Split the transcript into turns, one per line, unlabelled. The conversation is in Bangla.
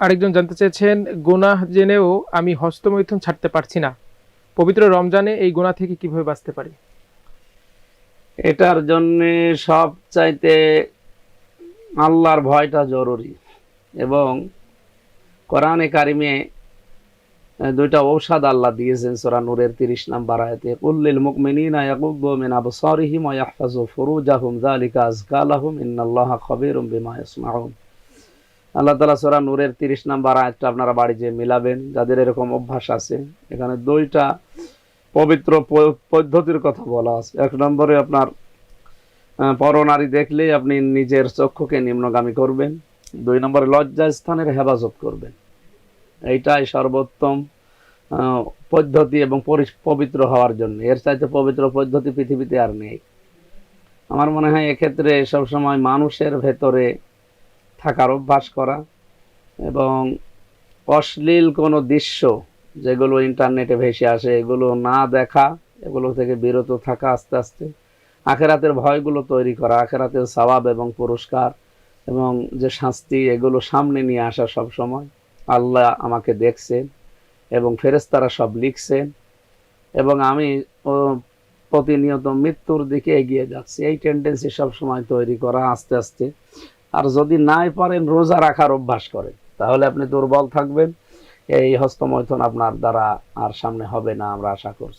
আরেকজন জানতে চেয়েছেন, গুনাহ জেনেও আমি হস্তমৈথুন ছাড়তে পারছি না, পবিত্র রমজানে এই গুনাহ থেকে কিভাবে বাঁচতে পারি?
এটার জন্য সব চাইতে আল্লাহর ভয়টা জরুরি। এবং কোরআনে কারিমে দুইটা ঔষধ আল্লাহ দিয়েছেন সূরা নূরের 30 নম্বর আয়াতে, কুল্লিল মুমিনিনা ইয়াগুদ্দু মিন আবসারিহিম ওয়া ইয়াহফাযু ফুরুজাহুম যালিকা আযকা লাহুম ইন্নাল্লাহা খাবীরুম বিমা ইয়াসনাউন। আল্লাহ তাআলা সূরা নূরের 30 নম্বর আয়াতটা আপনারা বাড়ি যেয়ে মিলাবেন, যাদের এরকম অভ্যাস আছে। এখানে দুইটা পবিত্র পদ্ধতির কথা বলা আছে। এক নম্বরে আপনার পরনারী দেখলেই আপনি নিজের চক্ষুকে নিম্নগামী করবেন। 2 নম্বরে লজ্জা স্থানের হেফাজত করবেন। এইটাই সর্বোত্তম পদ্ধতি এবং পবিত্র হওয়ার জন্য। এর চাইতে পবিত্র পদ্ধতি পৃথিবীতে আর নেই। আমার মনে হয় এক্ষেত্রে সবসময় মানুষের ভেতরে থাকার অভ্যাস করা এবং অশ্লীল কোনো দৃশ্য যেগুলো ইন্টারনেটে ভেসে আসে এগুলো না দেখা, এগুলো থেকে বিরত থাকা, আস্তে আস্তে আখেরাতের ভয়গুলো তৈরি করা, আখেরাতের সওয়াব এবং পুরস্কার এবং যে শাস্তি এগুলো সামনে নিয়ে আসা। সব সময় আল্লাহ আমাকে দেখছেন এবং ফেরেশতারা সব লিখছেন এবং আমি প্রতিনিয়ত মৃত্যুর দিকে এগিয়ে যাচ্ছি, এই টেন্ডেন্সি সবসময় তৈরি করা আস্তে আস্তে। আর যদি নাই পারেন রোজা রাখার অভ্যাস করেন, তাহলে আপনি দুর্বল থাকবেন। এই হস্তমৈথুন আপনার দ্বারা আর সামনে হবে না, আমরা আশা করছি।